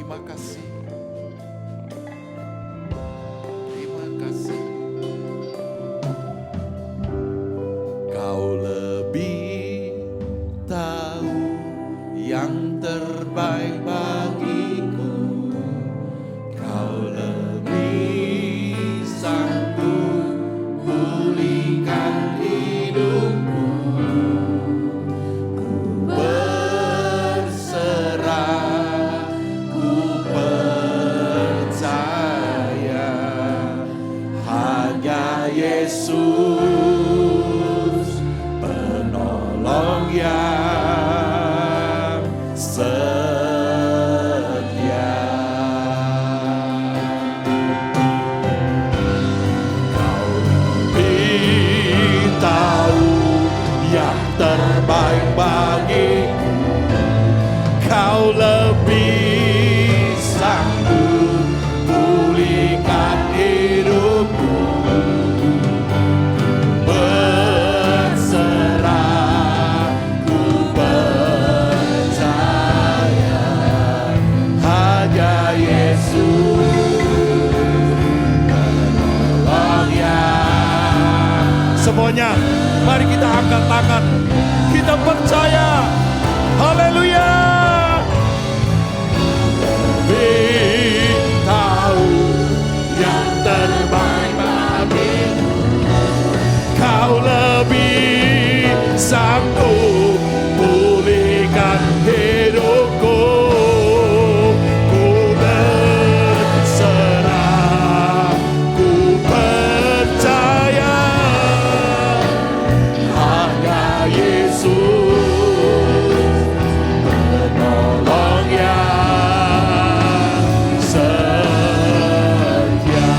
Terima kasih. Terima kasih. Kau lebih tahu yang terbaik bagiku. Kau lebih sanggup pulihkan hidupku. Ku berserah, ku percaya hanya Yesus penolong yang setia. Kau lebih tahu yang terbaik bagiku. Kau lebih sanggup pulihkan hidupku. Berserah, ku percaya hanya Yesus penolong yang. Semuanya, mari kita angkat tangan. Kita percaya. Haleluya. Lebih tahu yang terbaik bagiku. Kau lebih sanggup pulihkan hidupku. Ku berserah, ku percaya hanya Yesus penolong yang setia.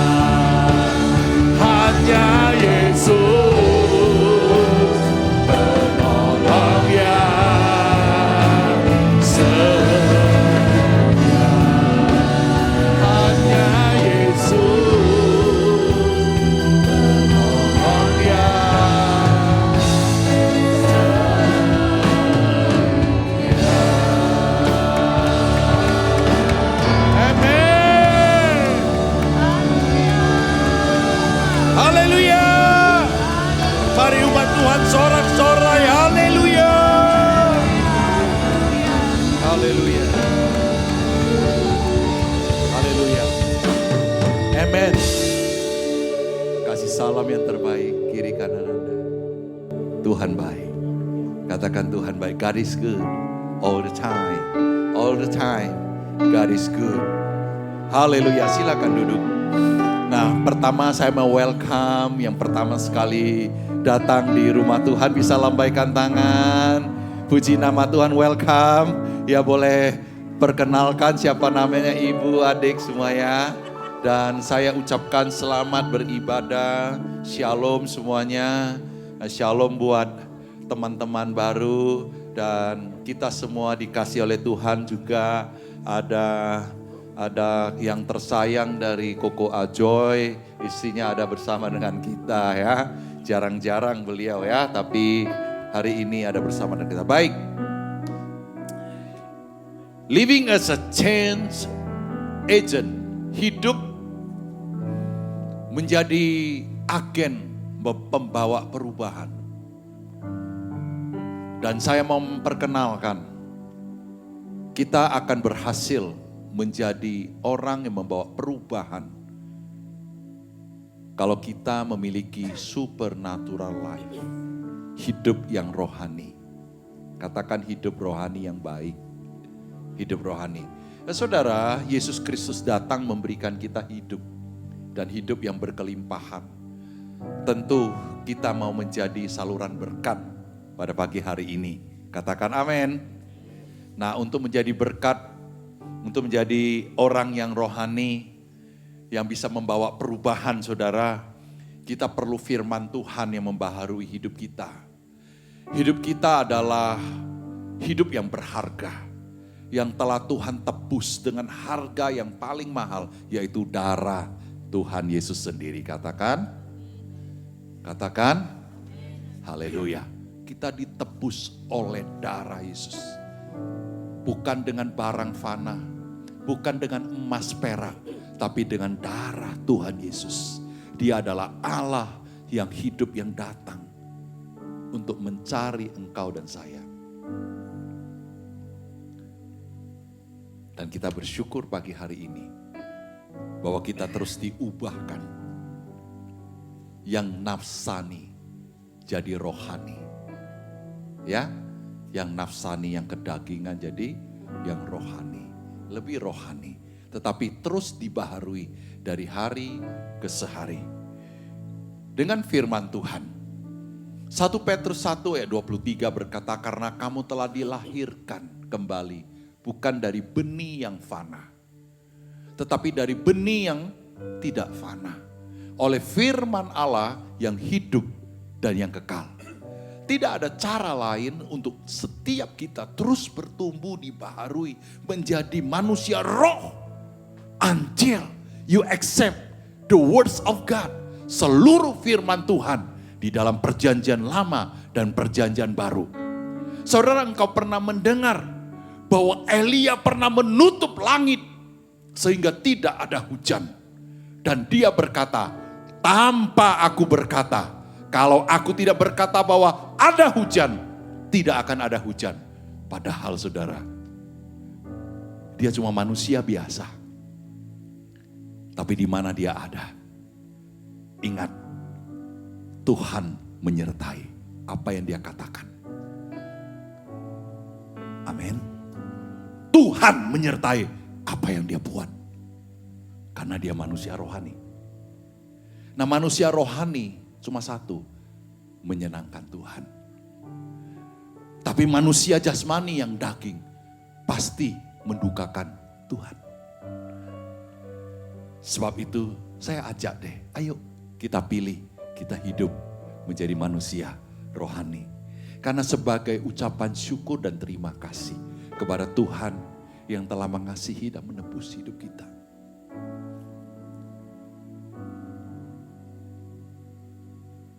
Hanya Yesus penolong yang setia. Hanya Yesus penolong yang Amin. Haleluya. Mari umat Tuhan sorak-sorai. Haleluya. Haleluya. Haleluya. Amin. Kasih salam yang terbaik kiri kanan Anda. Tuhan baik. Katakan Tuhan baik. God is good all the time. All the time. God is good. Haleluya. Silakan duduk. Nah, pertama saya mau welcome yang pertama sekali datang di rumah Tuhan, bisa lambaikan tangan. Puji nama Tuhan, welcome. Ya boleh perkenalkan siapa namanya, ibu, adik semua ya. Dan saya ucapkan selamat beribadah, shalom semuanya. Shalom buat teman-teman baru. Dan kita semua dikasih oleh Tuhan juga. Ada yang tersayang dari Koko Ajoy, istrinya ada bersama dengan kita ya. Jarang-jarang beliau ya, tapi hari ini ada bersama dengan kita. Baik. Living as a change agent, hidup menjadi agen pembawa perubahan. Dan saya mau memperkenalkan, kita akan berhasil menjadi orang yang membawa perubahan kalau kita memiliki supernatural life, hidup yang rohani. Katakan hidup rohani yang baik, hidup rohani. Saudara, Yesus Kristus datang memberikan kita hidup dan hidup yang berkelimpahan. Tentu kita mau menjadi saluran berkat pada pagi hari ini. Katakan amin. Nah, untuk menjadi berkat, untuk menjadi orang yang rohani, yang bisa membawa perubahan saudara, kita perlu firman Tuhan yang membaharui hidup kita. Hidup kita adalah hidup yang berharga, yang telah Tuhan tebus dengan harga yang paling mahal, yaitu darah Tuhan Yesus sendiri. Katakan, haleluya. Kita ditebus oleh darah Yesus. Bukan dengan barang fana, bukan dengan emas perak, tapi dengan darah Tuhan Yesus. Dia adalah Allah yang hidup, yang datang untuk mencari engkau dan saya. Dan kita bersyukur pagi hari ini bahwa kita terus diubahkan, yang nafsani jadi rohani. Ya, yang nafsani, yang kedagingan jadi yang rohani. Lebih rohani, tetapi terus dibaharui dari hari ke sehari dengan firman Tuhan. 1 Petrus 1 ayat 23 berkata, karena kamu telah dilahirkan kembali bukan dari benih yang fana, tetapi dari benih yang tidak fana, oleh firman Allah yang hidup dan yang kekal. Tidak ada cara lain untuk setiap kita terus bertumbuh, dibaharui, menjadi manusia roh. Until you accept the words of God. Seluruh firman Tuhan di dalam perjanjian lama dan perjanjian baru. Saudara, engkau pernah mendengar bahwa Elia pernah menutup langit sehingga tidak ada hujan. Dan dia berkata, tanpa aku berkata, kalau aku tidak berkata bahwa ada hujan, tidak akan ada hujan. Padahal saudara, dia cuma manusia biasa. Tapi di mana dia ada, ingat, Tuhan menyertai apa yang dia katakan. Amin. Tuhan menyertai apa yang dia buat. Karena dia manusia rohani. Nah, manusia rohani cuma satu, menyenangkan Tuhan. Tapi manusia jasmani yang daging pasti mendukakan Tuhan. Sebab itu saya ajak deh, ayo kita pilih, kita hidup menjadi manusia rohani. Karena sebagai ucapan syukur dan terima kasih kepada Tuhan yang telah mengasihi dan menebus hidup kita.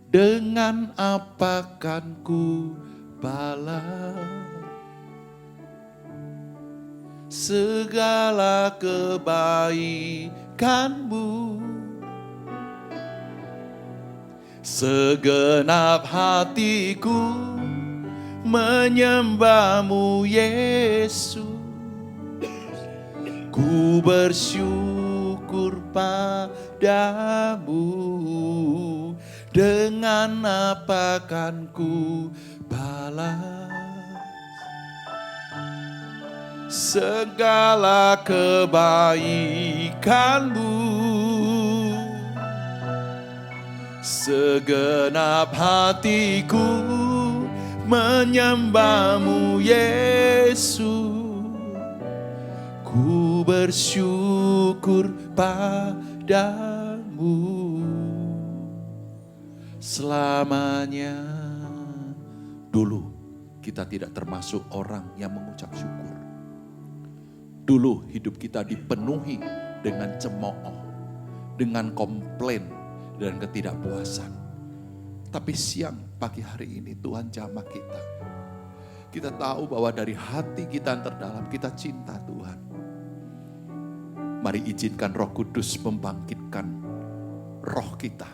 Dengan apa kan ku balas segala kebaikanmu? Segenap hatiku menyembahmu Yesus. Ku bersyukur padamu. Dengan apa kan ku balas segala kebaikanmu? Segenap hatiku menyembahmu Yesus. Ku bersyukur padamu. Selamanya. Dulu kita tidak termasuk orang yang mengucap syukur. Dulu hidup kita dipenuhi dengan cemooh, dengan komplain dan ketidakpuasan. Tapi siang pagi hari ini Tuhan jamah kita. Kita tahu bahwa dari hati kita yang terdalam kita cinta Tuhan. Mari izinkan Roh Kudus membangkitkan roh kita.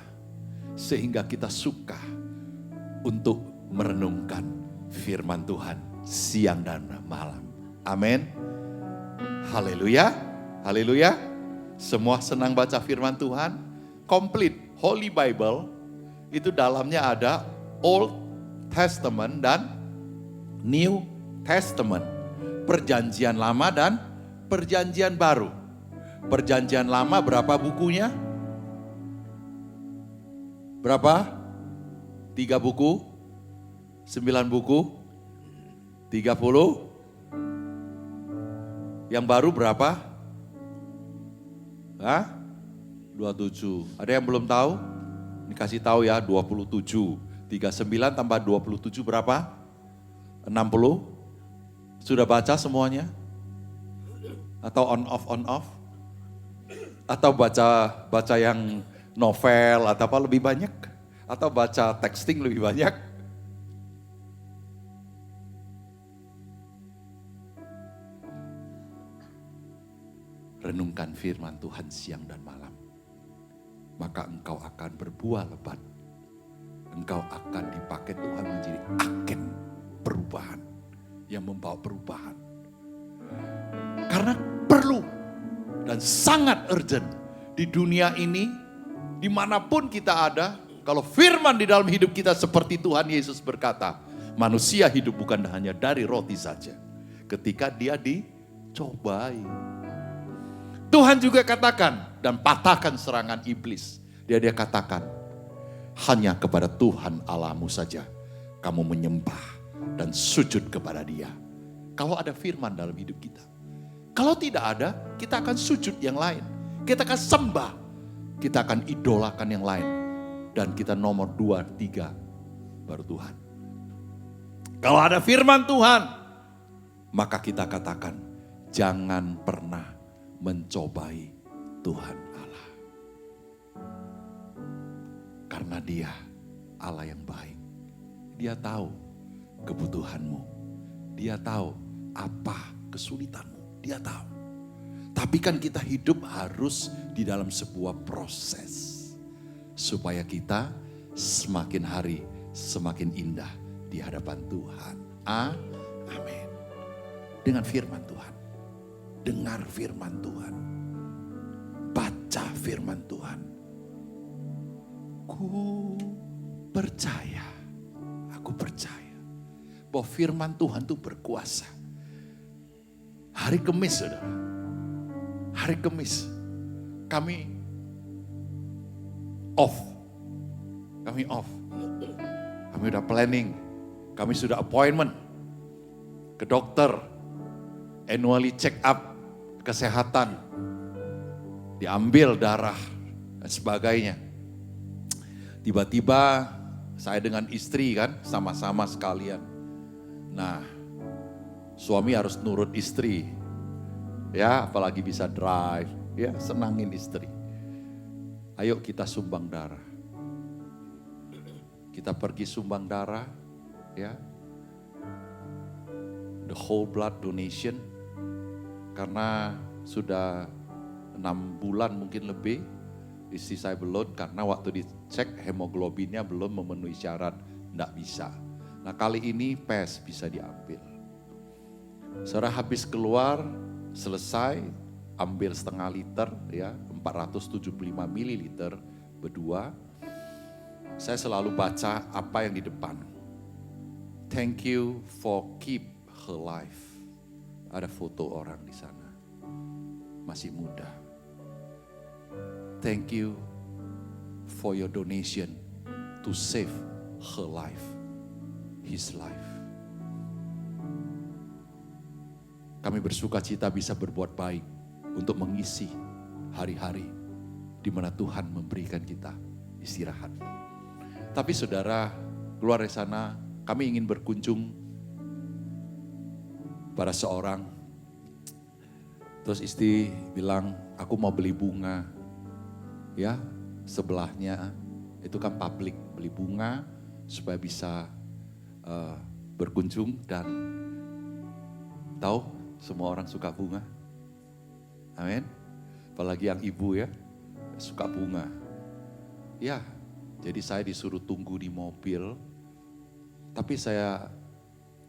Sehingga kita suka untuk merenungkan firman Tuhan siang dan malam. Amin. Haleluya. Haleluya. Semua senang baca firman Tuhan. Complete Holy Bible. Itu dalamnya ada Old Testament dan New Testament. Perjanjian lama dan perjanjian baru. Perjanjian lama berapa bukunya? Berapa? 3 buku? 9 buku? 30? Yang baru berapa? Hah? 27. Ada yang belum tahu? Dikasih tahu ya, 27. 39 tambah 27 berapa? 60? Sudah baca semuanya? Atau on off? Atau baca yang novel atau apa lebih banyak? Atau baca texting lebih banyak? renungkan firman Tuhan siang dan malam. Maka engkau akan berbuah lebat. Engkau akan dipakai Tuhan menjadi agen perubahan. Yang membawa perubahan. Karena perlu dan sangat urgent di dunia ini, dimanapun kita ada, kalau firman di dalam hidup kita seperti Tuhan Yesus berkata, manusia hidup bukan hanya dari roti saja. Ketika dia dicobai. Tuhan juga katakan dan patahkan serangan iblis. Dia katakan, hanya kepada Tuhan Allahmu saja kamu menyembah dan sujud kepada Dia. Kalau ada firman dalam hidup kita. Kalau tidak ada, kita akan sujud yang lain. Kita akan sembah. Kita akan idolakan yang lain. Dan kita nomor 2, 3 baru Tuhan. Kalau ada firman Tuhan, maka kita katakan, jangan pernah mencobai Tuhan Allah. Karena Dia Allah yang baik. Dia tahu kebutuhanmu. Dia tahu apa kesulitanmu. Dia tahu. Tapi kan kita hidup harus di dalam sebuah proses. Supaya kita semakin hari semakin indah di hadapan Tuhan. Amin. Dengan firman Tuhan. Dengar firman Tuhan. Baca firman Tuhan. Aku percaya bahwa firman Tuhan itu berkuasa. Hari Kamis, saudara. Hari Kamis kami off. Kami udah planning. Kami sudah appointment ke dokter. Annually check up kesehatan. Diambil darah dan sebagainya. Tiba-tiba saya dengan istri kan sama-sama sekalian. Nah, suami harus nurut istri. Ya, apalagi bisa drive. Ya, senangin istri. Ayo kita sumbang darah. Kita pergi sumbang darah. Ya. The whole blood donation. Karena sudah 6 bulan mungkin lebih. Istri saya belum karena waktu dicek hemoglobinnya belum memenuhi syarat. Tidak bisa. Nah kali ini PES bisa diambil. Setelah habis keluar, selesai, ambil setengah liter ya, 475 mililiter berdua. Saya selalu baca apa yang di depan. Thank you for keep her life. Ada foto orang di sana. Masih muda. Thank you for your donation to save her life. His life. Kami bersuka cita bisa berbuat baik untuk mengisi hari-hari di mana Tuhan memberikan kita istirahat. Tapi saudara, keluar dari sana, kami ingin berkunjung pada seorang. Terus istri bilang, aku mau beli bunga. Ya, sebelahnya itu kan publik, beli bunga supaya bisa berkunjung dan tahu semua orang suka bunga. Amin. Apalagi yang ibu ya, suka bunga. Ya, jadi saya disuruh tunggu di mobil. Tapi saya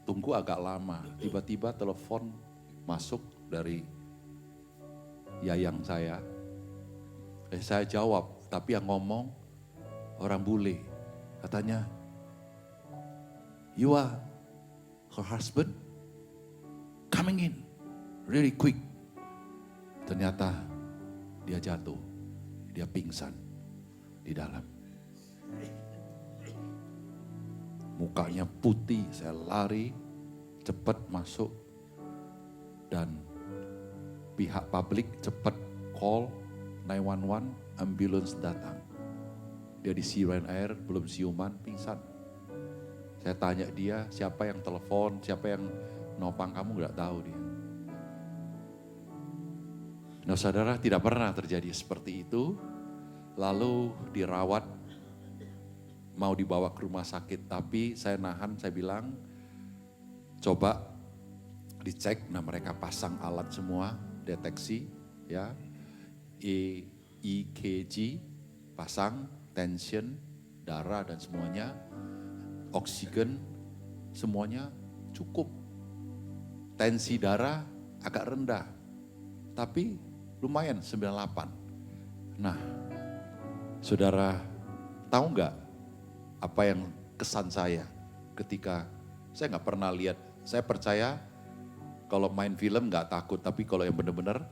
tunggu agak lama. Tiba-tiba telepon masuk dari yayang saya. Saya jawab, tapi yang ngomong orang bule. Katanya, you are her husband? Coming in, really quick. Ternyata dia jatuh, dia pingsan di dalam. Mukanya putih, saya lari, cepat masuk. Dan pihak publik cepat call 911, ambulans datang. Dia di Ryanair, belum siuman, pingsan. Saya tanya dia, siapa yang telepon, siapa yang nopang kamu, gak tahu dia. Nah saudara, tidak pernah terjadi seperti itu. Lalu dirawat, mau dibawa ke rumah sakit. Tapi saya nahan, saya bilang, coba dicek. Nah mereka pasang alat semua, deteksi. ya. EKG pasang, tension, darah dan semuanya, oksigen semuanya cukup. Tensi darah agak rendah, tapi lumayan 98. Nah, saudara tahu nggak apa yang kesan saya ketika saya nggak pernah lihat. Saya percaya kalau main film nggak takut, tapi kalau yang benar-benar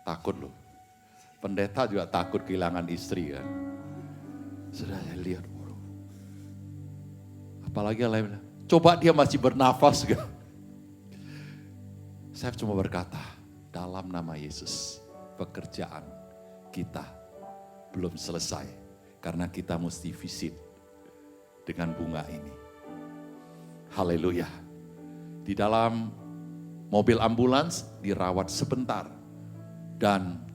takut loh. Pendeta juga takut kehilangan istri kan. Sudah saya lihat, apalagi yang lain, coba dia masih bernafas kan. Saya cuma berkata, dalam nama Yesus, pekerjaan kita belum selesai. Karena kita mesti visit dengan bunga ini. Haleluya. Di dalam mobil ambulans dirawat sebentar. Dan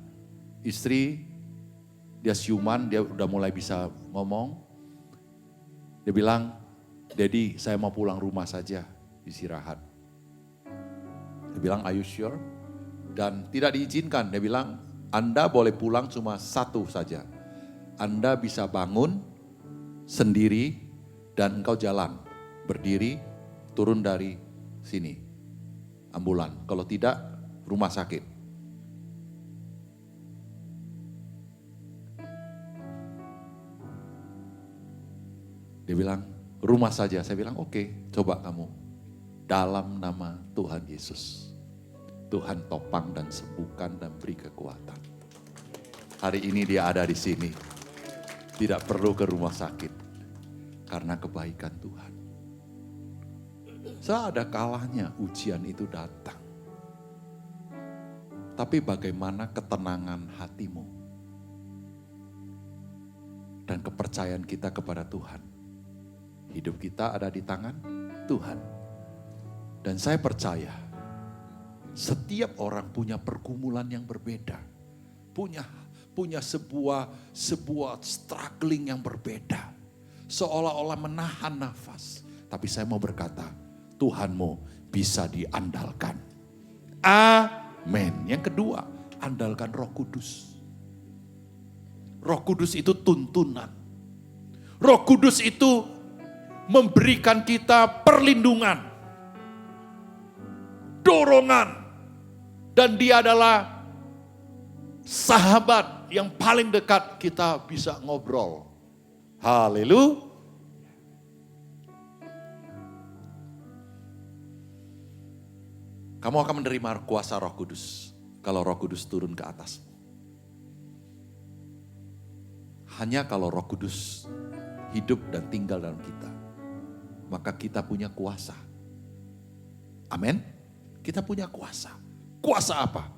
istri, dia siuman, dia udah mulai bisa ngomong. Dia bilang, Daddy saya mau pulang rumah saja, istirahat. Dia bilang, are you sure? Dan tidak diizinkan, dia bilang, Anda boleh pulang cuma satu saja. Anda bisa bangun sendiri dan engkau jalan, berdiri, turun dari sini, ambulan. Kalau tidak, rumah sakit. Dia bilang, rumah saja. Saya bilang, oke, coba kamu. Dalam nama Tuhan Yesus. Tuhan topang dan sembuhkan dan beri kekuatan. Hari ini dia ada di sini. Tidak perlu ke rumah sakit. Karena kebaikan Tuhan. Seada kalanya ujian itu datang. Tapi bagaimana ketenangan hatimu? Dan kepercayaan kita kepada Tuhan. Hidup kita ada di tangan Tuhan. Dan saya percaya setiap orang punya pergumulan yang berbeda. Punya sebuah struggling yang berbeda. Seolah-olah menahan nafas. Tapi saya mau berkata, Tuhanmu bisa diandalkan. Amin. Yang kedua, andalkan Roh Kudus. Roh Kudus itu tuntunan. Roh Kudus itu memberikan kita perlindungan, dorongan, dan dia adalah sahabat yang paling dekat kita bisa ngobrol. Haleluya. Kamu akan menerima kuasa Roh Kudus kalau Roh Kudus turun ke atasmu. Hanya kalau Roh Kudus hidup dan tinggal dalam kita, maka kita punya kuasa. Amin. Kita punya kuasa. Kuasa apa?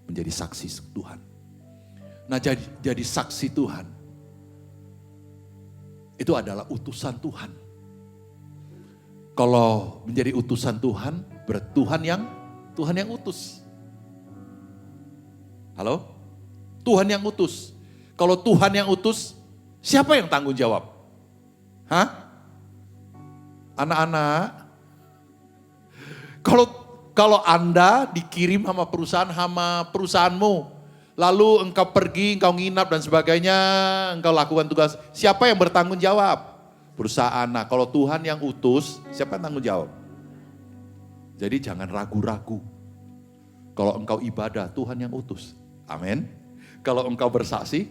Menjadi saksi Tuhan. Nah, jadi saksi Tuhan itu adalah utusan Tuhan. Kalau menjadi utusan Tuhan, berarti Tuhan yang utus. Halo? Tuhan yang utus. Kalau Tuhan yang utus, siapa yang tanggung jawab? Hah? Anak-anak, kalau Anda dikirim sama perusahaanmu, lalu engkau pergi, engkau nginap dan sebagainya, engkau lakukan tugas, siapa yang bertanggung jawab? Perusahaan. Nah, kalau Tuhan yang utus, siapa yang tanggung jawab? Jadi jangan ragu-ragu. Kalau engkau ibadah, Tuhan yang utus. Amin. Kalau engkau bersaksi,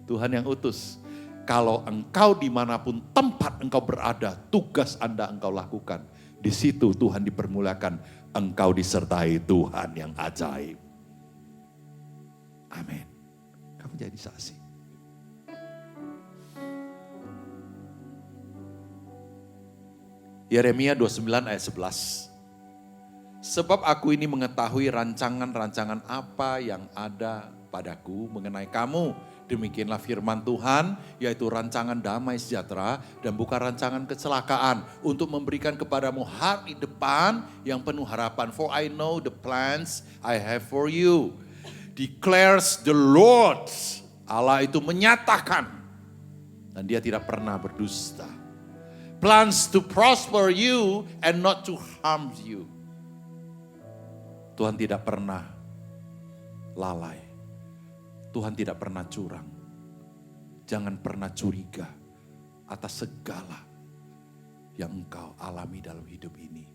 Tuhan yang utus. Kalau engkau dimanapun tempat engkau berada, tugas Anda engkau lakukan. Di situ Tuhan dipermuliakan, engkau disertai Tuhan yang ajaib. Amin. Kamu jadi saksi. Yeremia 29 ayat 11. Sebab aku ini mengetahui rancangan-rancangan apa yang ada padaku mengenai kamu. Demikianlah firman Tuhan, yaitu rancangan damai sejahtera dan bukan rancangan kecelakaan, untuk memberikan kepadamu hari depan yang penuh harapan. For I know the plans I have for you, declares the Lord. Allah itu menyatakan, dan dia tidak pernah berdusta. Plans to prosper you and not to harm you. Tuhan tidak pernah lalai. Tuhan tidak pernah curang. Jangan pernah curiga atas segala yang engkau alami dalam hidup ini.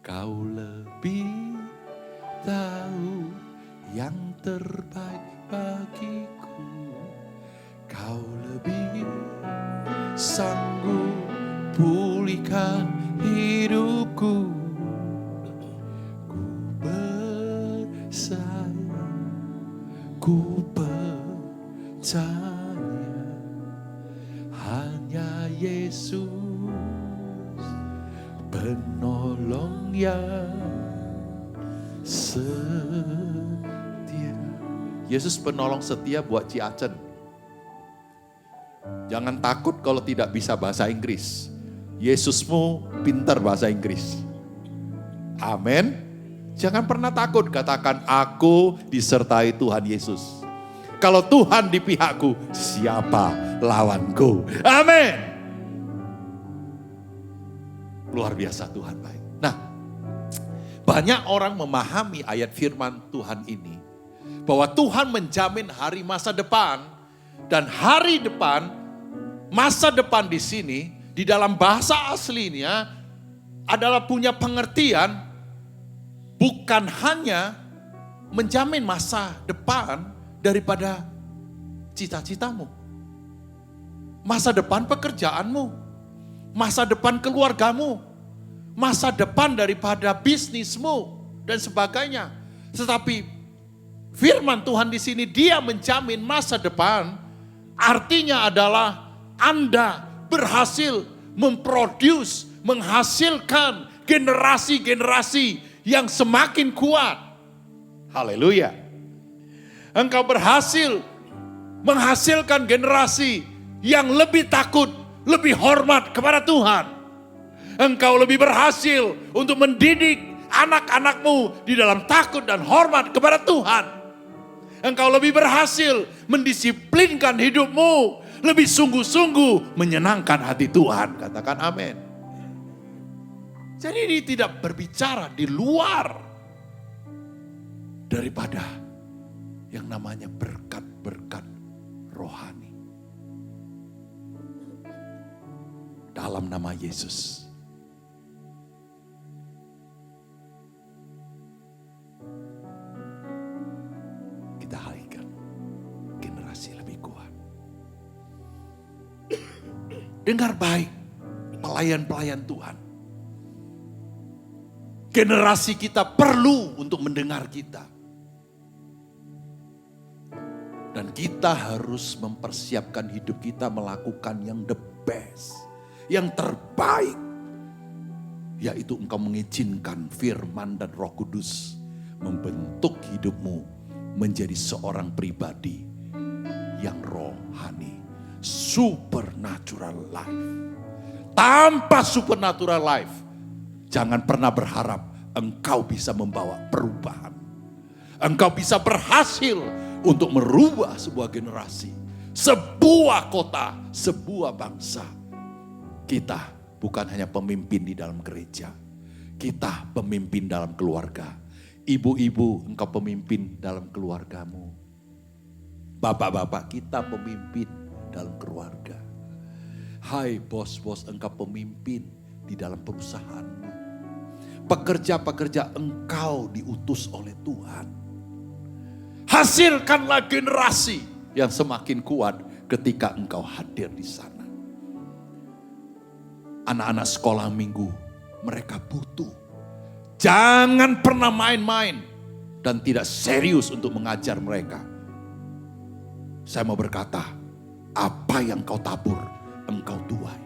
Kau lebih tahu yang terbaik bagiku. Kau lebih sanggup pulihkan hidupku. Ku percaya, ku percaya, hanya Yesus penolong yang setia. Yesus penolong setia buat Ciacen. Jangan takut kalau tidak bisa bahasa Inggris. Yesusmu pintar bahasa Inggris. Amin. Jangan pernah takut, katakan aku disertai Tuhan Yesus. Kalau Tuhan di pihakku, siapa lawanku? Amin. Luar biasa Tuhan baik. Nah, banyak orang memahami ayat firman Tuhan ini, bahwa Tuhan menjamin hari masa depan, dan hari depan, masa depan di sini, di dalam bahasa aslinya adalah punya pengertian bukan hanya menjamin masa depan daripada cita-citamu, masa depan pekerjaanmu, masa depan keluargamu, masa depan daripada bisnismu dan sebagainya. Tetapi firman Tuhan di sini dia menjamin masa depan, artinya adalah Anda berhasil memproduce, menghasilkan generasi-generasi yang semakin kuat. Haleluya. Engkau berhasil menghasilkan generasi yang lebih takut, lebih hormat kepada Tuhan. Engkau lebih berhasil untuk mendidik anak-anakmu di dalam takut dan hormat kepada Tuhan. Engkau lebih berhasil mendisiplinkan hidupmu, lebih sungguh-sungguh menyenangkan hati Tuhan. Katakan amin. Jadi ini tidak berbicara di luar daripada yang namanya berkat-berkat rohani. Dalam nama Yesus. Kita hadirkan generasi lebih kuat. Dengar baik, pelayan-pelayan Tuhan. Generasi kita perlu untuk mendengar kita. Dan kita harus mempersiapkan hidup kita melakukan yang the best, yang terbaik. Yaitu engkau mengizinkan firman dan Roh Kudus membentuk hidupmu menjadi seorang pribadi yang rohani. Supernatural life. Tanpa supernatural life, jangan pernah berharap engkau bisa membawa perubahan. Engkau bisa berhasil untuk merubah sebuah generasi, sebuah kota, sebuah bangsa. Kita bukan hanya pemimpin di dalam gereja. Kita pemimpin dalam keluarga. Ibu-ibu, engkau pemimpin dalam keluargamu. Bapak-bapak, kita pemimpin dalam keluarga. Hai bos-bos, engkau pemimpin di dalam perusahaanmu. Pekerja-pekerja, engkau diutus oleh Tuhan. Hasilkanlah generasi yang semakin kuat ketika engkau hadir di sana. Anak-anak sekolah minggu, mereka butuh. Jangan pernah main-main dan tidak serius untuk mengajar mereka. Saya mau berkata, apa yang kau tabur, engkau tuai.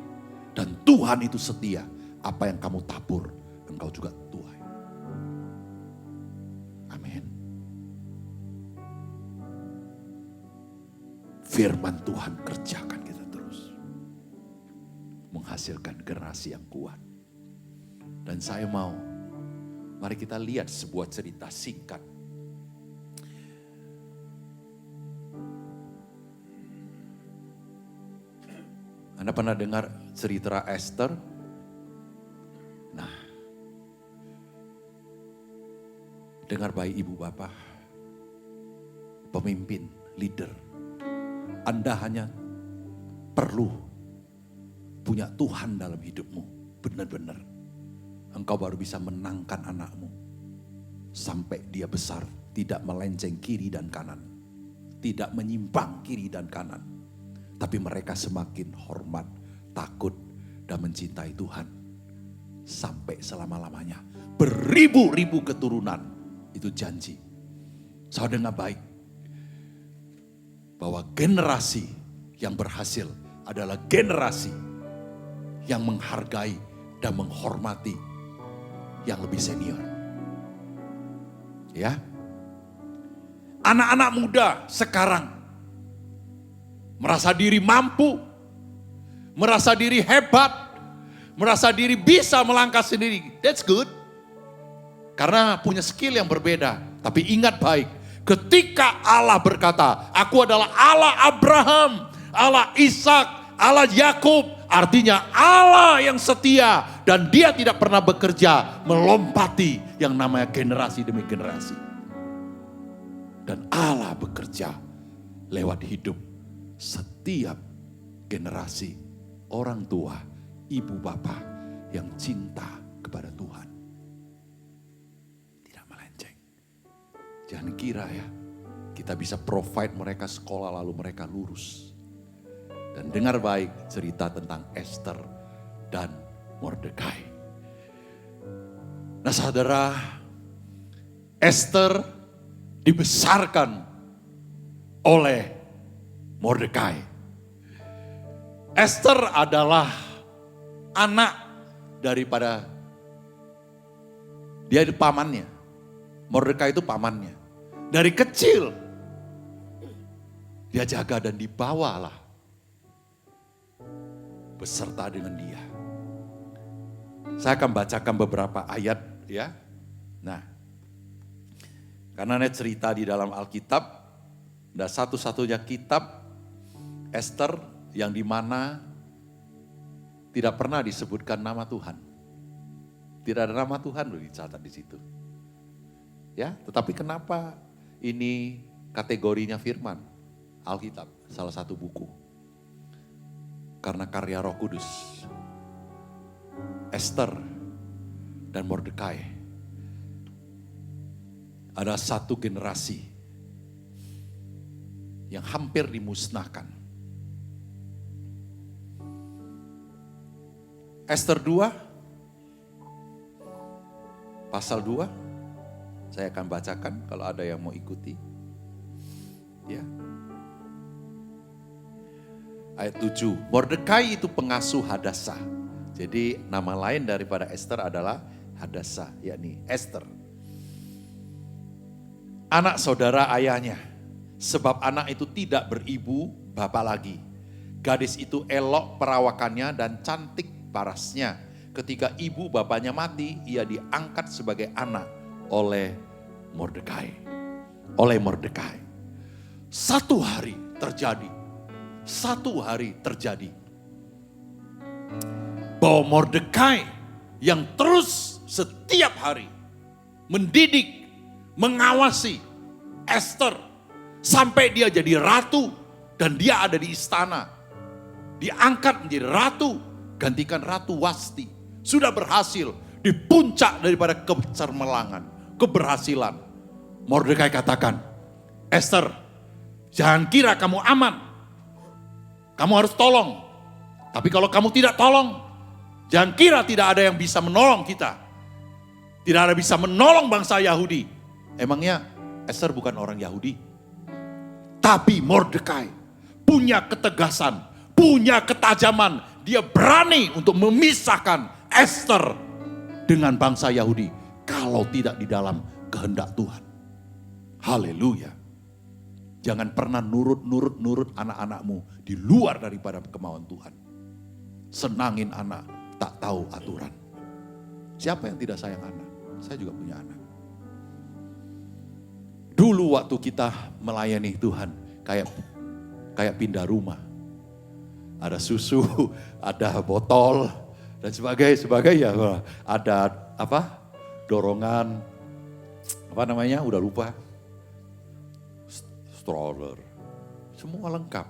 Dan Tuhan itu setia, apa yang kamu tabur, engkau juga tuai. Amin. Firman Tuhan kerjakan kita terus. Menghasilkan generasi yang kuat. Dan saya mau, mari kita lihat sebuah cerita singkat. Anda pernah dengar cerita Esther? Nah, Dengar baik ibu bapak, pemimpin, leader. Anda hanya perlu punya Tuhan dalam hidupmu. Benar-benar. Engkau baru bisa menangkan anakmu. Sampai dia besar, tidak melenceng kiri dan kanan. Tidak menyimpang kiri dan kanan. Tapi mereka semakin hormat, takut, dan mencintai Tuhan. Sampai selama-lamanya. Beribu-ribu keturunan. Itu janji. Saudara dengar baik. Bahwa generasi yang berhasil adalah generasi yang menghargai dan menghormati yang lebih senior. Ya. Anak-anak muda sekarang merasa diri mampu, merasa diri hebat, merasa diri bisa melangkah sendiri. That's good. Karena punya skill yang berbeda. Tapi ingat baik, ketika Allah berkata, aku adalah Allah Abraham, Allah Ishak, Allah Yakub, artinya Allah yang setia dan dia tidak pernah bekerja melompati yang namanya generasi demi generasi. Dan Allah bekerja lewat hidup setiap generasi orang tua, ibu bapak yang cinta kepada Tuhan. Tidak melenceng. Jangan kira ya, kita bisa provide mereka sekolah lalu mereka lurus. Dan dengar baik cerita tentang Esther dan Mordekai. Nah saudara, Esther dibesarkan oleh Mordekai. Esther adalah anak daripada, dia itu pamannya. Mordekai itu pamannya. Dari kecil dia jaga dan dibawalah beserta dengan dia. Saya akan bacakan beberapa ayat ya. Nah, karena ini cerita di dalam Alkitab, dan satu-satunya kitab Esther yang dimana tidak pernah disebutkan nama Tuhan. Tidak ada nama Tuhan loh dicatat di situ. Ya, tetapi kenapa ini kategorinya firman? Alkitab, salah satu buku. Karena karya Roh Kudus. Esther dan Mordekai ada satu generasi yang hampir dimusnahkan. Esther 2, pasal 2, saya akan bacakan kalau ada yang mau ikuti. Ya. Ayat 7, Mordekai itu pengasuh Hadasa. Jadi nama lain daripada Esther adalah Hadasa, yakni Esther. Anak saudara ayahnya, sebab anak itu tidak beribu bapak lagi. Gadis itu elok perawakannya dan cantik parasnya. Ketika ibu bapaknya mati, ia diangkat sebagai anak oleh Mordekai. Satu hari terjadi. Bahwa Mordekai yang terus setiap hari mendidik, mengawasi Esther sampai dia jadi ratu dan dia ada di istana. Diangkat menjadi ratu, gantikan Ratu Wasti. Sudah berhasil di puncak daripada kecermelangan, keberhasilan. Mordekai katakan, Esther, jangan kira kamu aman. Kamu harus tolong. Tapi kalau kamu tidak tolong, jangan kira tidak ada yang bisa menolong kita. Tidak ada bisa menolong bangsa Yahudi. Emangnya Esther bukan orang Yahudi? Tapi Mordekai punya ketegasan, punya ketajaman. Dia berani untuk memisahkan Esther dengan bangsa Yahudi. Kalau tidak di dalam kehendak Tuhan. Haleluya. Jangan pernah nurut anak-anakmu di luar daripada kemauan Tuhan. Senangin anak, tak tahu aturan. Siapa yang tidak sayang anak? Saya juga punya anak. Dulu waktu kita melayani Tuhan, kayak pindah rumah. Ada susu, ada botol, dan sebagainya. Ada dorongan. Apa namanya? Udah lupa. Stroller. Semua lengkap.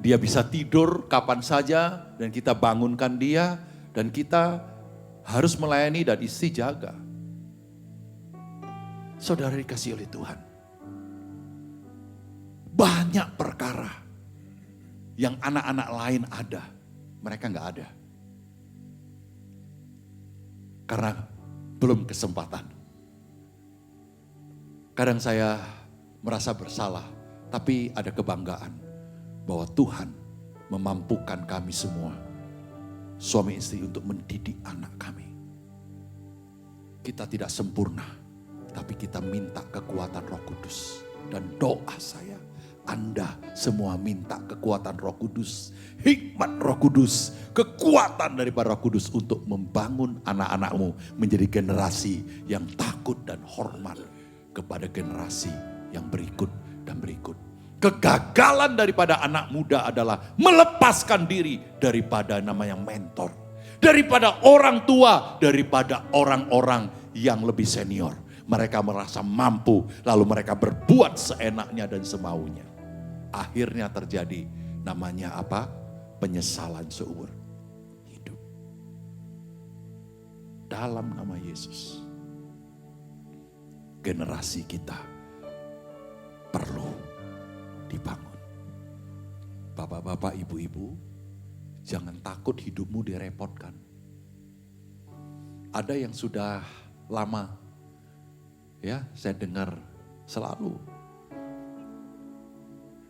Dia bisa tidur kapan saja dan kita bangunkan dia dan kita harus melayani dan istri jaga. Saudara dikasih oleh Tuhan. Banyak perkara yang anak-anak lain ada, mereka nggak ada. Karena belum kesempatan. Kadang saya merasa bersalah, tapi ada kebanggaan bahwa Tuhan memampukan kami semua, suami istri, untuk mendidik anak kami. Kita tidak sempurna, tapi kita minta kekuatan Roh Kudus. Dan doa saya, Anda semua minta kekuatan Roh Kudus, hikmat Roh Kudus, kekuatan daripada Roh Kudus untuk membangun anak-anakmu menjadi generasi yang takut dan hormat kepada generasi yang berikut dan berikut. Kegagalan daripada anak muda adalah melepaskan diri daripada namanya mentor, daripada orang tua, daripada orang-orang yang lebih senior. Mereka merasa mampu, lalu mereka berbuat seenaknya dan semaunya. Akhirnya terjadi namanya apa? Penyesalan seumur hidup. Dalam nama Yesus, generasi kita perlu dibangun. Bapak-bapak, ibu-ibu, jangan takut hidupmu direpotkan. Ada yang sudah lama, ya, saya dengar selalu.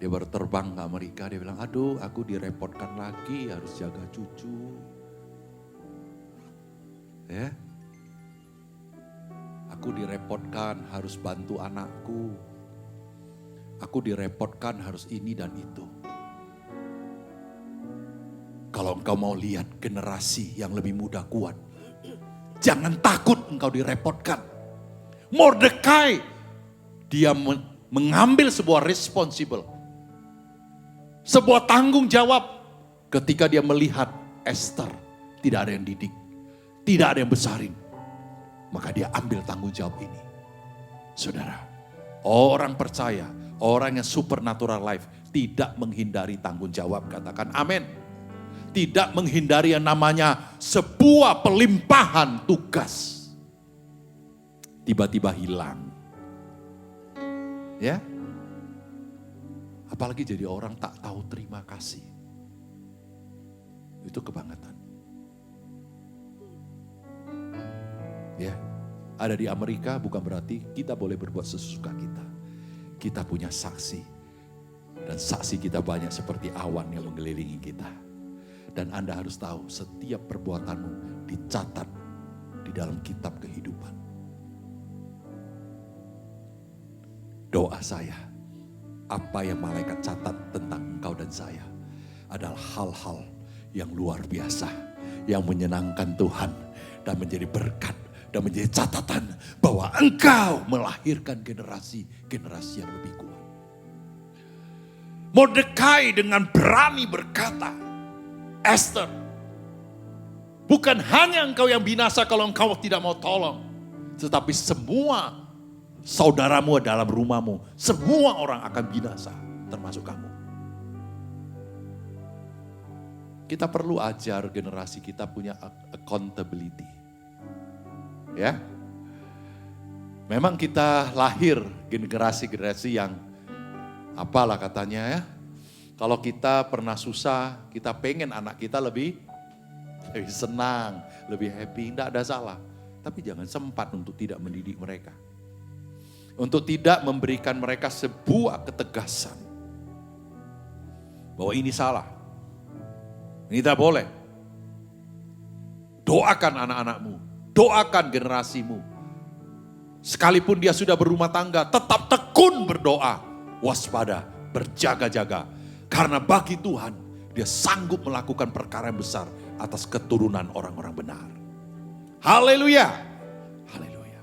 Dia baru terbang ke Amerika, dia bilang, aduh aku direpotkan lagi, harus jaga cucu. Ya, aku direpotkan harus bantu anakku. Aku direpotkan harus ini dan itu. Kalau engkau mau lihat generasi yang lebih muda kuat, jangan takut engkau direpotkan. Mordekai, dia mengambil sebuah responsible, sebuah tanggung jawab ketika dia melihat Esther tidak ada yang didik, tidak ada yang besarin. Maka dia ambil tanggung jawab ini. Saudara, orang percaya, orang yang supernatural life tidak menghindari tanggung jawab. Katakan amin. Tidak menghindari yang namanya sebuah pelimpahan tugas. Tiba-tiba hilang. Ya. Apalagi jadi orang tak tahu terima kasih. Itu kebangetan. Ya. Ada di Amerika bukan berarti kita boleh berbuat sesuka kita. Kita punya saksi. Dan saksi kita banyak seperti awan yang mengelilingi kita. Dan Anda harus tahu setiap perbuatanmu dicatat di dalam kitab kehidupan. Doa saya, apa yang malaikat catat tentang engkau dan saya adalah hal-hal yang luar biasa, yang menyenangkan Tuhan dan menjadi berkat dan menjadi catatan bahwa engkau melahirkan generasi yang lebih kuat. Mordekai dengan berani berkata, Esther, bukan hanya engkau yang binasa kalau engkau tidak mau tolong, tetapi semua saudaramu dalam rumahmu, semua orang akan binasa, termasuk kamu. Kita perlu ajar generasi kita punya accountability. Ya. Memang kita lahir generasi-generasi yang apalah katanya ya. Kalau kita pernah susah, kita pengen anak kita lebih senang, lebih happy, tidak ada salah. Tapi jangan sempat untuk tidak mendidik mereka. Untuk tidak memberikan mereka sebuah ketegasan. Bahwa ini salah. Ini tidak boleh. Doakan anak-anakmu, doakan generasimu. Sekalipun dia sudah berumah tangga, tetap tekun berdoa, waspada, berjaga-jaga. Karena bagi Tuhan, dia sanggup melakukan perkara yang besar atas keturunan orang-orang benar. Haleluya. Haleluya.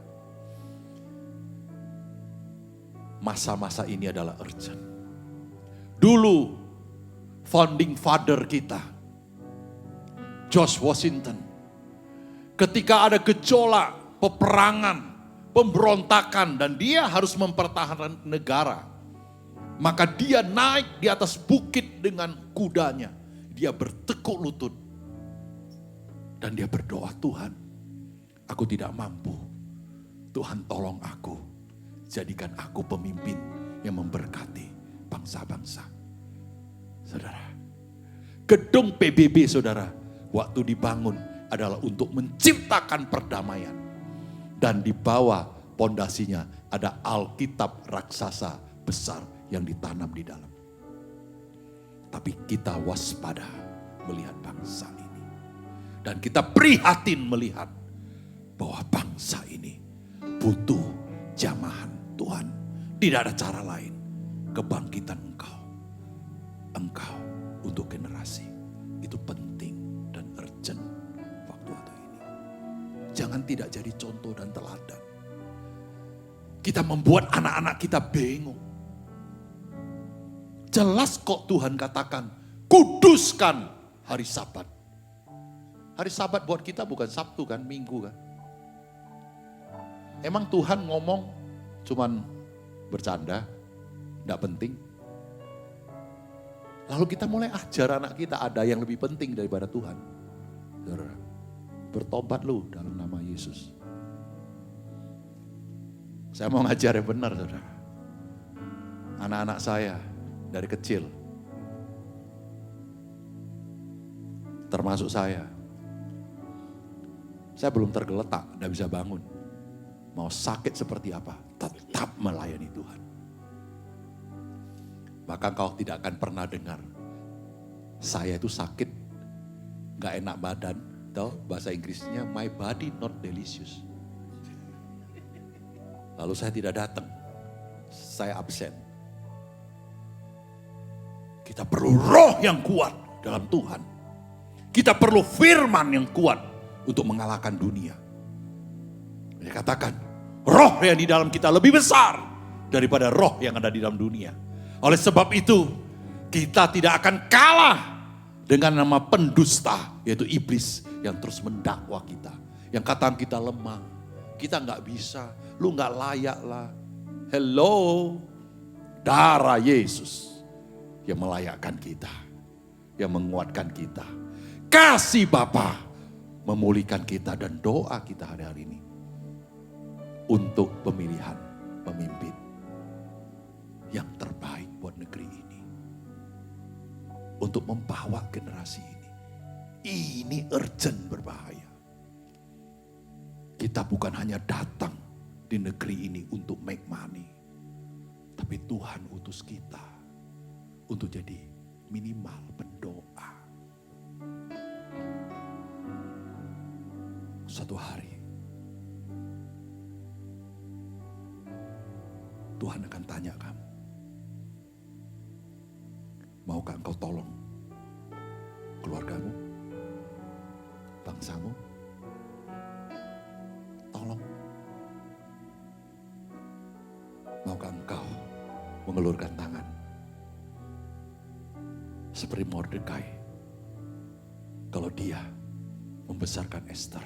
Masa-masa ini adalah urgent. Dulu, founding father kita, George Washington, ketika ada gejolak, peperangan, pemberontakan dan dia harus mempertahankan negara. Maka dia naik di atas bukit dengan kudanya. Dia bertekuk lutut. Dan dia berdoa, Tuhan, aku tidak mampu. Tuhan tolong aku. Jadikan aku pemimpin yang memberkati bangsa-bangsa. Saudara, gedung PBB saudara, waktu dibangun adalah untuk menciptakan perdamaian. Dan di bawah pondasinya ada Alkitab raksasa besar yang ditanam di dalam. Tapi kita waspada melihat bangsa ini. Dan kita prihatin melihat bahwa bangsa ini butuh jamahan Tuhan. Tidak ada cara lain. Kebangkitan Engkau untuk generasi. Itu penting dan urgent waktu ini. Jangan tidak jadi contoh dan teladan. Kita membuat anak-anak kita bingung. Jelas kok Tuhan katakan, kuduskan hari Sabat. Hari Sabat buat kita bukan Sabtu kan, Minggu kan. Emang Tuhan ngomong cuman bercanda, enggak penting. Lalu kita mulai ajar anak kita ada yang lebih penting daripada Tuhan. Saudara, bertobat lu dalam nama Yesus. Saya mau ngajar yang benar, saudara. Anak-anak saya dari kecil, termasuk saya belum tergeletak, tidak bisa bangun. Mau sakit seperti apa, tetap melayani Tuhan. Maka kau tidak akan pernah dengar, saya itu sakit, gak enak badan. Tahu bahasa Inggrisnya, my body not delicious. Lalu saya tidak datang, saya absen. Kita perlu roh yang kuat dalam Tuhan. Kita perlu firman yang kuat untuk mengalahkan dunia. Dia katakan, roh yang di dalam kita lebih besar daripada roh yang ada di dalam dunia. Oleh sebab itu, kita tidak akan kalah dengan nama pendusta, yaitu iblis yang terus mendakwa kita. Yang katakan kita lemah, kita nggak bisa, lu nggak layak lah. Hello, darah Yesus yang melayakkan kita, yang menguatkan kita. Kasih Bapa memulihkan kita dan doa kita hari-hari ini. Untuk pemilihan pemimpin yang terbaik buat negeri ini. Untuk membawa generasi ini. Ini urgent berbahaya. Kita bukan hanya datang di negeri ini untuk make money. Tapi Tuhan utus kita untuk jadi minimal pendoa. Suatu hari Tuhan akan tanya kamu, maukah engkau tolong keluargamu, bangsamu? Tolong. Maukah engkau mengelurkan tangan seperti Mordekai? Kalau dia membesarkan Esther,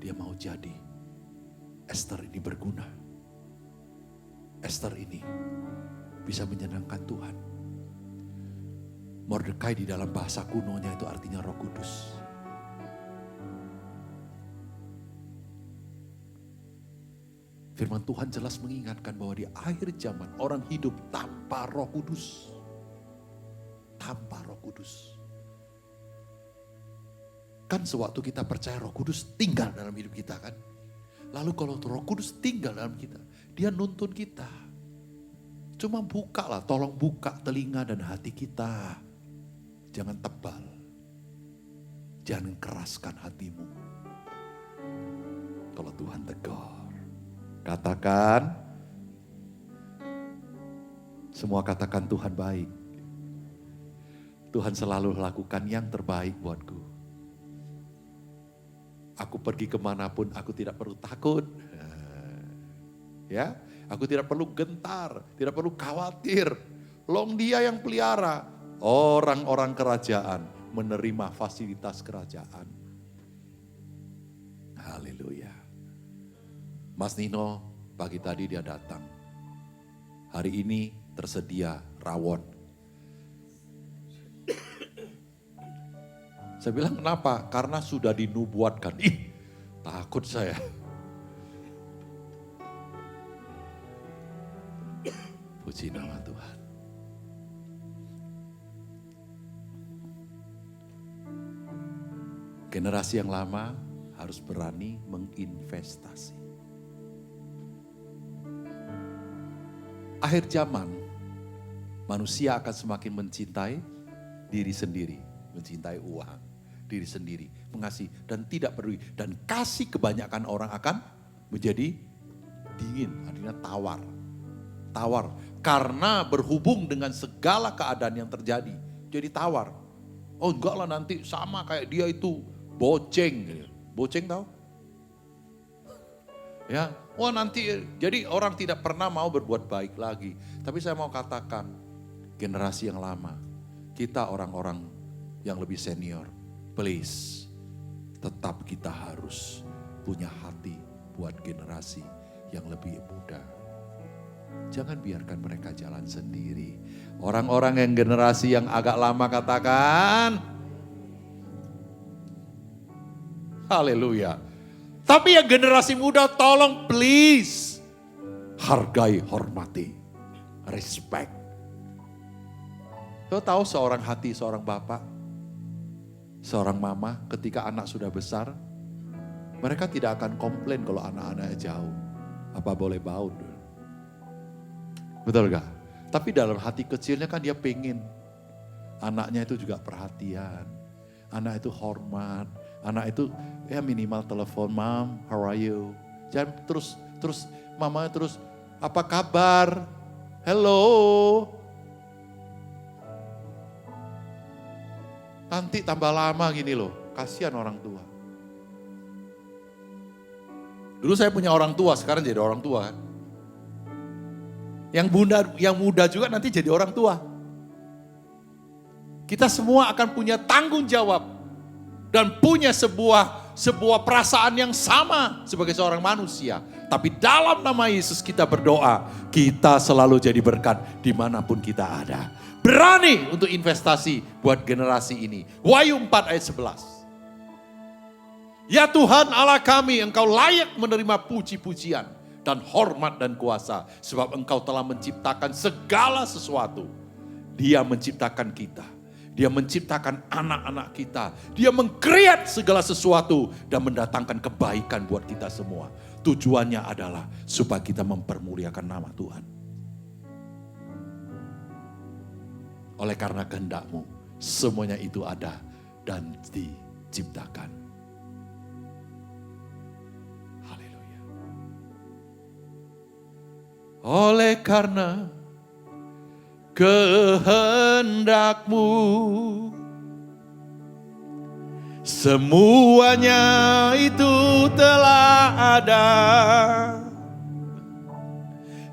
dia mau jadi Esther ini berguna. Esther ini bisa menyenangkan Tuhan. Mordekai di dalam bahasa kunonya itu artinya Roh Kudus. Firman Tuhan jelas mengingatkan bahwa di akhir zaman orang hidup tanpa Roh Kudus. Tanpa Roh Kudus. Kan sewaktu kita percaya Roh Kudus tinggal dalam hidup kita kan. Lalu kalau Roh Kudus tinggal dalam kita, dia nuntun kita. Cuma bukalah, tolong buka telinga dan hati kita. Jangan tebal. Jangan keraskan hatimu. Kalau Tuhan tegur, katakan. Semua katakan Tuhan baik. Tuhan selalu lakukan yang terbaik buatku. Aku pergi kemanapun aku tidak perlu takut. Ya, aku tidak perlu gentar, tidak perlu khawatir. Long dia yang pelihara. Orang-orang kerajaan menerima fasilitas kerajaan. Haleluya. Mas Nino Pagi tadi dia datang. Hari ini tersedia rawon. Saya bilang kenapa? Karena sudah dinubuatkan. Ih, takut saya. Puji nama Tuhan. Generasi yang lama harus berani menginvestasi. Akhir zaman, manusia akan semakin mencintai diri sendiri, mencintai uang, diri sendiri, mengasihi dan tidak peduli. Dan kasih kebanyakan orang akan menjadi dingin, artinya tawar. Tawar, karena berhubung dengan segala keadaan yang terjadi, jadi tawar. Oh enggak lah, nanti sama kayak dia itu, boceng. Boceng tahu? Ya, wah nanti, jadi orang tidak pernah mau berbuat baik lagi. Tapi saya mau katakan, generasi yang lama, kita orang-orang yang lebih senior, please, tetap kita harus punya hati buat generasi yang lebih muda. Jangan biarkan mereka jalan sendiri. Orang-orang yang generasi yang agak lama katakan, haleluya. Tapi yang generasi muda tolong please, hargai, hormati, respect. Kau tahu seorang hati, seorang bapak, seorang mama ketika anak sudah besar, mereka tidak akan komplain kalau anak-anaknya jauh. Apa boleh baut? Betul gak? Tapi dalam hati kecilnya kan dia pengen anaknya itu juga perhatian. Anak itu hormat. Anak itu ya minimal telepon, Mom, how are you? Jangan terus mama terus, apa kabar? Hello. Nanti tambah lama gini loh, kasihan orang tua. Dulu saya punya orang tua, sekarang jadi orang tua. Yang muda juga nanti jadi orang tua. Kita semua akan punya tanggung jawab dan punya sebuah perasaan yang sama sebagai seorang manusia. Tapi dalam nama Yesus kita berdoa, kita selalu jadi berkat dimanapun kita ada. Berani untuk investasi buat generasi ini. Wahyu 4 ayat 11. Ya Tuhan Allah kami, Engkau layak menerima puji-pujian dan hormat dan kuasa. Sebab Engkau telah menciptakan segala sesuatu. Dia menciptakan kita. Dia menciptakan anak-anak kita. Dia meng-create segala sesuatu dan mendatangkan kebaikan buat kita semua. Tujuannya adalah supaya kita mempermuliakan nama Tuhan. Oleh karena kehendak-Mu, semuanya itu ada dan diciptakan. Haleluya. Oleh karena kehendak-Mu, semuanya itu telah ada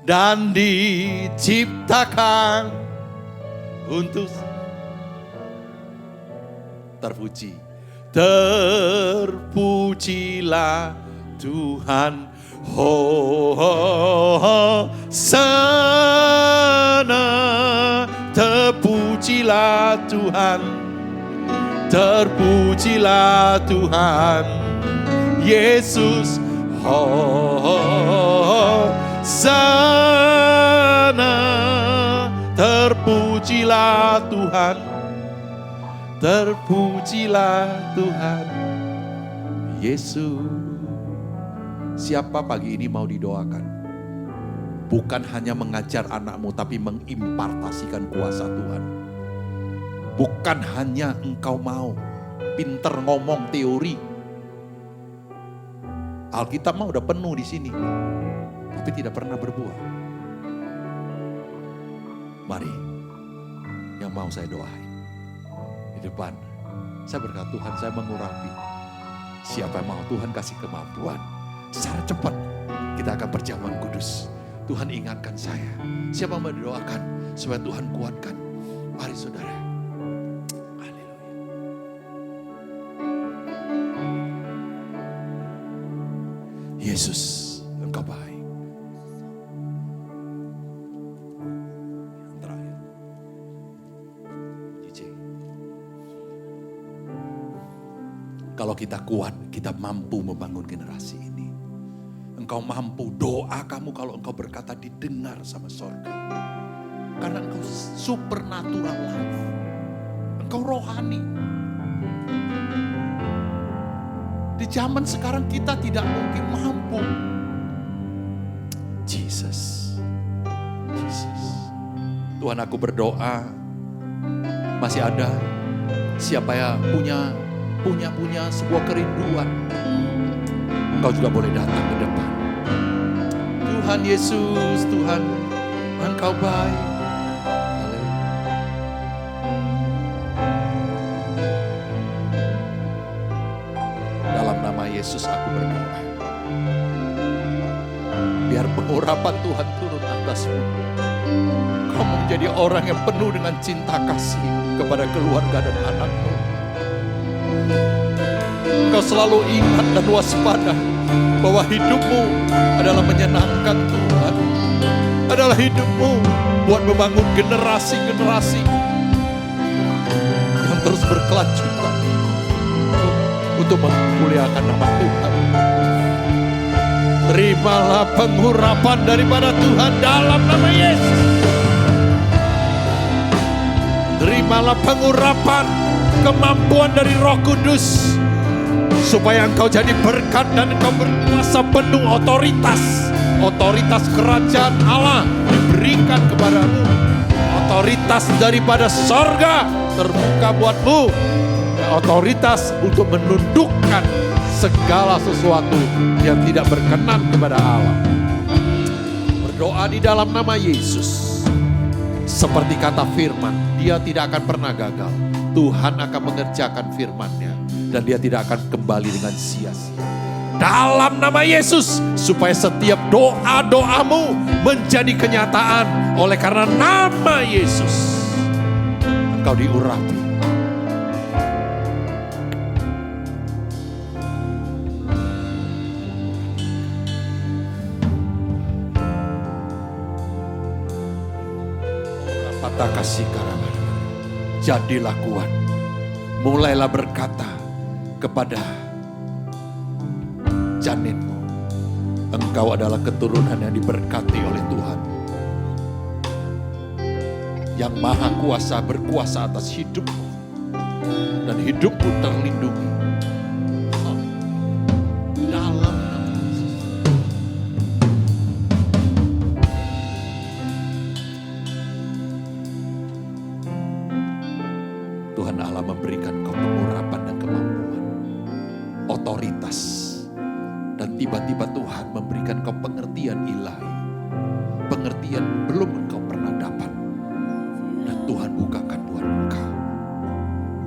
dan diciptakan untuk terpuji. Terpujilah Tuhan. Hosana, terpujilah Tuhan, terpujilah Tuhan Yesus. Hosana, terpujilah Tuhan, terpujilah Tuhan Yesus. Siapa pagi ini mau didoakan? Bukan hanya mengajar anakmu, tapi mengimpartasikan kuasa Tuhan. Bukan hanya engkau mau pinter ngomong teori. Alkitab mah udah penuh di sini, tapi tidak pernah berbuah. Mari, yang mau saya doain di depan. Saya berkata Tuhan, saya mengurapi. Siapa yang mau Tuhan kasih kemampuan. Secara cepat kita akan perjamuan kudus. Tuhan ingatkan saya. Siapa yang mau didoakan supaya Tuhan kuatkan. Mari saudara. Haleluya. Yesus, Engkau baik. kita kuat, kita mampu membangun generasi ini. Engkau mampu, doa kamu kalau engkau berkata didengar sama sorga. Karena engkau supernatural life. Engkau rohani. Di zaman sekarang kita tidak mungkin mampu. Jesus. Tuhan, aku berdoa, masih ada siapa yang punya sebuah kerinduan. Engkau juga boleh datang ke depan. Tuhan Yesus, Tuhan, Engkau baik. Dalam nama Yesus aku berdoa. Biar pengurapan Tuhan turun atasmu. Kamu menjadi orang yang penuh dengan cinta kasih kepada keluarga dan anakmu. Engkau selalu ingat dan waspada bahwa hidupmu adalah menyenangkan Tuhan. Adalah hidupmu buat membangun generasi-generasi yang terus berkelanjutan untuk memuliakan nama Tuhan. Terimalah pengurapan daripada Tuhan dalam nama Yesus. Terimalah pengurapan, kemampuan dari Roh Kudus, supaya engkau jadi berkat dan engkau berkuasa penuh otoritas. Otoritas kerajaan Allah diberikan kepadamu. Otoritas daripada sorga terbuka buatmu. Otoritas untuk menundukkan segala sesuatu yang tidak berkenan kepada Allah. Berdoa di dalam nama Yesus. Seperti kata firman, dia tidak akan pernah gagal. Tuhan akan mengerjakan firman-Nya dan dia tidak akan kembali dengan sia-sia. Dalam nama Yesus, supaya setiap doa-doamu menjadi kenyataan oleh karena nama Yesus. Engkau diurapi. Kasih karangan, jadilah kuat, mulailah berkata kepada janinmu, engkau adalah keturunan yang diberkati oleh Tuhan, yang maha kuasa berkuasa atas hidupmu, dan hidupmu terlindungi. Tiba-tiba Tuhan memberikan kau pengertian ilahi. Pengertian belum engkau pernah dapat. Dan Tuhan bukakan buat engkau.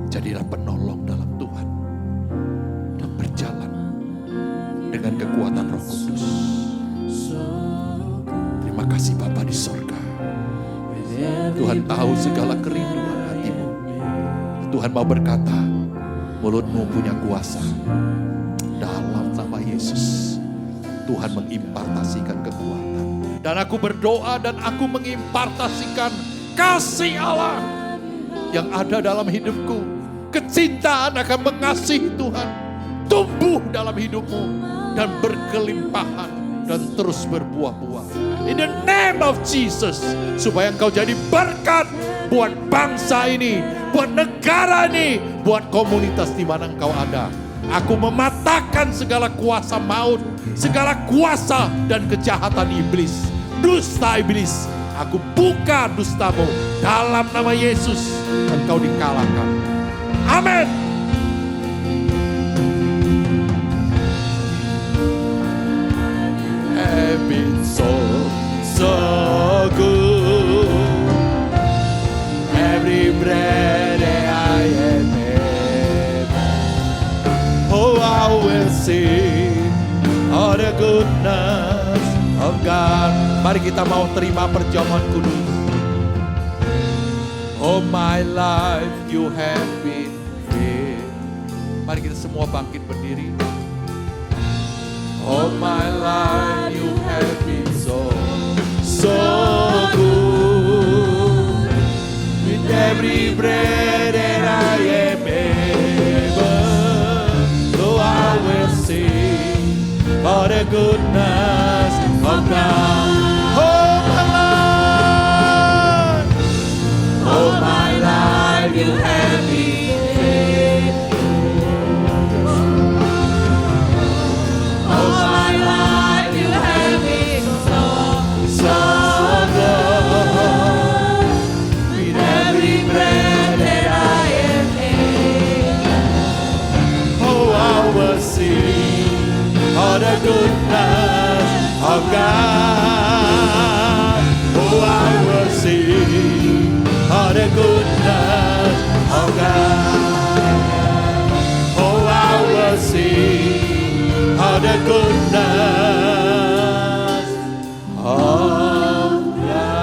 Jadilah penolong dalam Tuhan. Dan berjalan dengan kekuatan Roh Kudus. Terima kasih Bapa di sorga. Tuhan tahu segala kerinduan hatimu. Tuhan mau berkata, mulutmu punya kuasa. Dalam nama Yesus, Tuhan mengimpartasikan kekuatan. Dan aku berdoa dan aku mengimpartasikan kasih Allah yang ada dalam hidupku. Kecintaan akan mengasihi Tuhan tumbuh dalam hidupmu dan berkelimpahan dan terus berbuah-buah. In the name of Jesus, supaya engkau jadi berkat buat bangsa ini, buat negara ini, buat komunitas di mana engkau ada. Aku mematahkan segala kuasa maut, segala kuasa dan kejahatan iblis, dusta iblis. Aku buka dustamu dalam nama Yesus. Engkau dikalahkan. Amin. Have been so good. Every breath that I am. Oh, I will sing all the goodness of God. Mari kita mau terima perjamuan kudus. Oh, my life you have been faithful. Mari kita semua bangkit berdiri. Oh, my life you have been so good. With every breath that I am able. for the goodness of God. Oh my life, you have been faithful. All my life you have been so good. With every breath that I am able, Oh, I will sing all the goodness of God. Oh, I will sing all the goodness of God. Oh, I will sing all the goodness of God.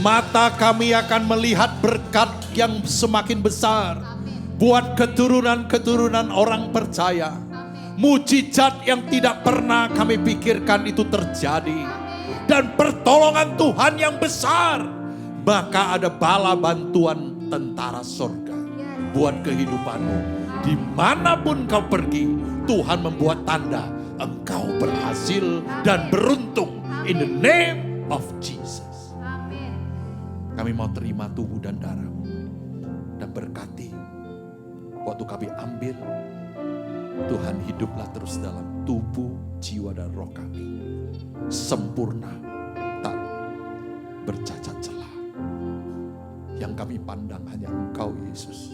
Mata kami akan melihat berkat yang semakin besar buat keturunan-keturunan orang percaya. Mujizat yang tidak pernah kami pikirkan itu terjadi. Dan pertolongan Tuhan yang besar. Maka ada bala bantuan tentara sorga buat kehidupanmu. Dimanapun kau pergi, Tuhan membuat tanda engkau berhasil dan beruntung. In the name of Jesus. Kami mau terima tubuh dan darahmu. Dan berkati. Waktu kami ambil, Tuhan hiduplah terus dalam tubuh, jiwa, dan roh kami. Sempurna, tak bercacat celah. Yang kami pandang hanya Engkau, Yesus.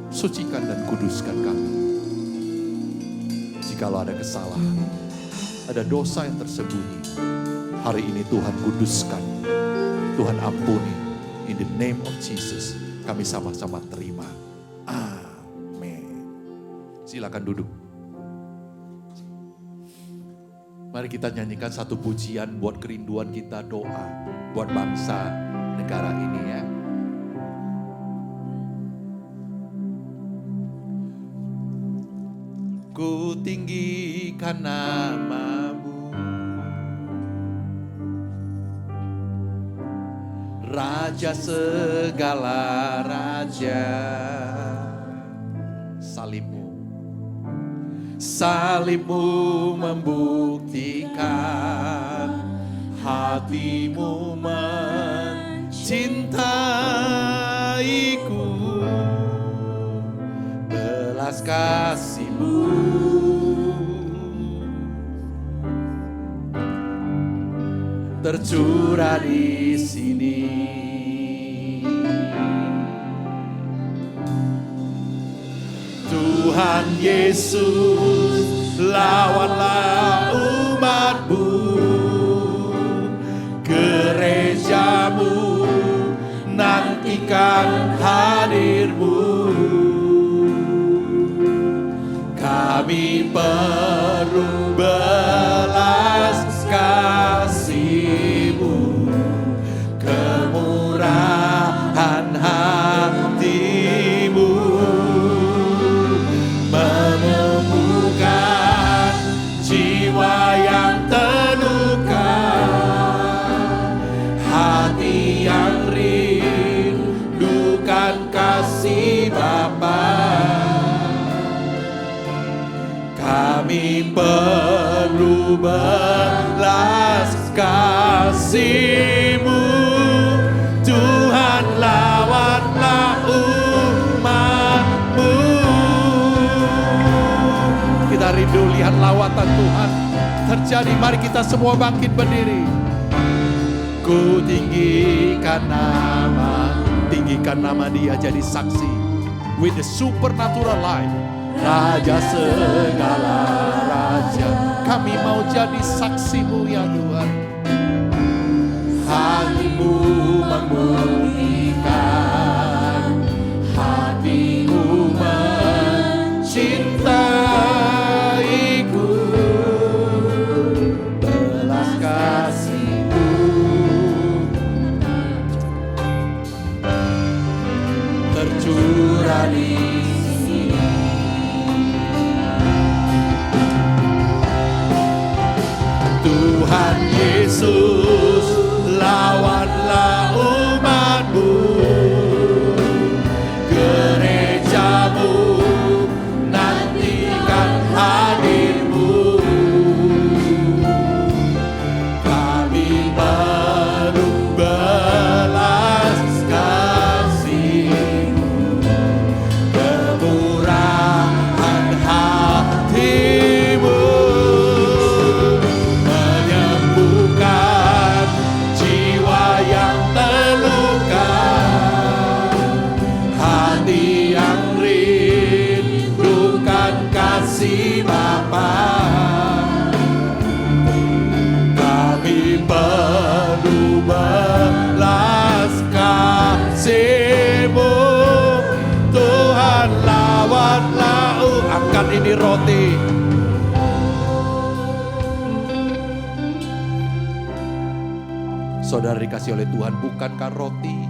Sucikan dan kuduskan kami. Jikalau ada kesalahan, ada dosa yang tersembunyi, hari ini Tuhan kuduskan, Tuhan ampuni. In the name of Jesus, kami sama-sama terima. Silakan duduk. Mari kita nyanyikan satu pujian buat kerinduan kita, doa buat bangsa negara ini ya. Ku tinggikan namamu, Raja segala raja. Salibmu membuktikan hatimu mencintaiku. Belas kasihmu tercurah di sini. Tuhan Yesus, lawanlah umatmu, gerejamu nantikan hadirmu. Kami perlu belas kasihmu, kemurahan hatimu, menemukan jiwa yang terluka, hati yang rindukan kasih Bapa. Kami perlu belas kasih-Mu, Tuhan, lawatlah umat-Mu. Kita rindu lihat lawatan Tuhan terjadi. Mari kita semua bangkit berdiri. Ku tinggikan nama Dia jadi saksi. With the supernatural life, Raja segala raja, kami mau jadi saksi-Mu ya Tuhan. Hatimu membuktikan, hatimu mencintaiku, belas kasih-Mu tercurah di Tuhan Yesus, lawanlah umat-Mu, hati yang rindukan kasih Bapa. Kami perlu belas kasih-Mu, Tuhan lawatlah. Angkat ini roti. Saudara dikasih oleh Tuhan, bukankah roti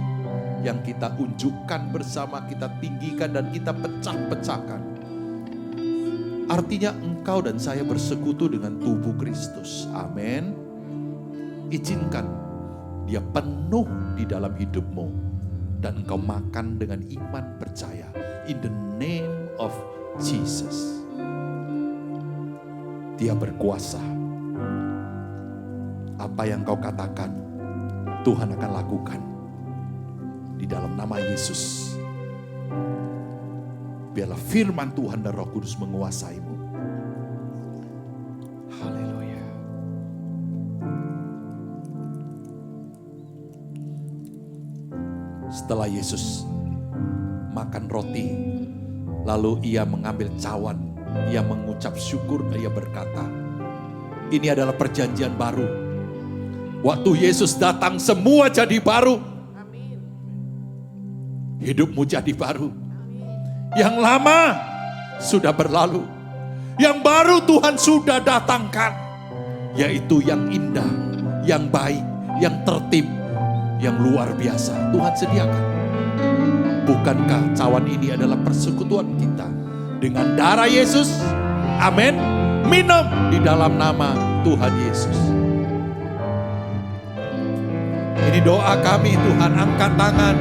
yang kita unjukkan bersama, kita tinggikan dan kita pecah-pecahkan? Artinya engkau dan saya bersekutu dengan tubuh Kristus. Amin. Izinkan dia penuh di dalam hidupmu dan engkau makan dengan iman percaya. In the name of Jesus. Dia berkuasa. Apa yang kau katakan, Tuhan akan lakukan di dalam nama Yesus. Biarlah firman Tuhan dan Roh Kudus menguasaimu. Haleluya. Setelah Yesus makan roti, lalu ia mengambil cawan, ia mengucap syukur dan ia berkata, ini adalah perjanjian baru. Waktu Yesus datang semua jadi baru. Hidupmu jadi baru. Yang lama sudah berlalu. Yang baru Tuhan sudah datangkan. Yaitu yang indah, yang baik, yang tertib, yang luar biasa. Tuhan sediakan. Bukankah cawan ini adalah persekutuan kita dengan darah Yesus? Amin. Minum di dalam nama Tuhan Yesus. Ini doa kami, Tuhan, angkat tangan.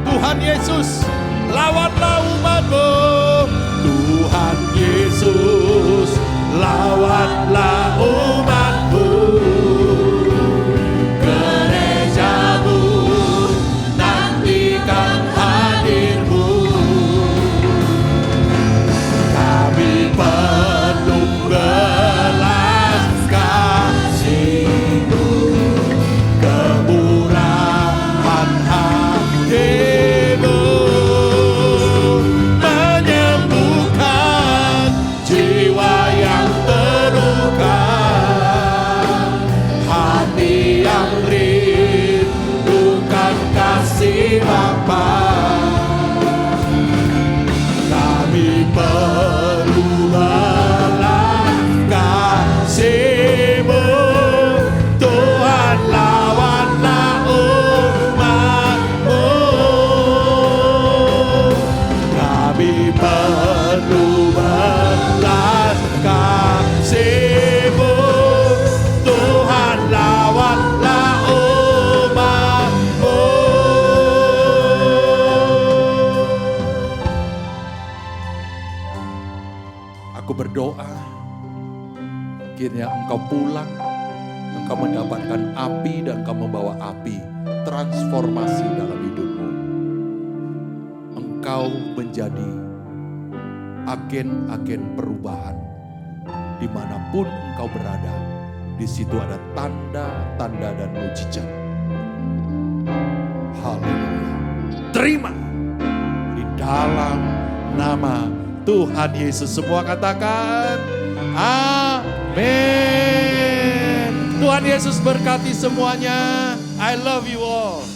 Tuhan Yesus, lawanlah umat-Mu. Tuhan Yesus, lawanlah umat-Mu. Gereja-Mu nantikan hadir-Mu. Kami perlu belas kasih-Mu. Kemurahan hati-Mu menyembuhkan jiwa yang terluka. Hati yang rindukan kasih Bapa. Kami perlu belas kasih-Mu. Tuhan lawanlah umat-Mu. Kami perlu belas kasih-Mu. Tuhan lawanlah umat-Mu. Aku berdoa, akhirnya engkau pulang, engkau mendapatkan api dan engkau membawa api transformasi dalam hidupmu. Engkau menjadi agen-agen perubahan. Dimanapun engkau berada, di situ ada tanda-tanda dan mujizat. Haleluya. Terima di dalam nama Tuhan Yesus. Semua katakan amin. Tuhan Yesus berkati semuanya. I love you all.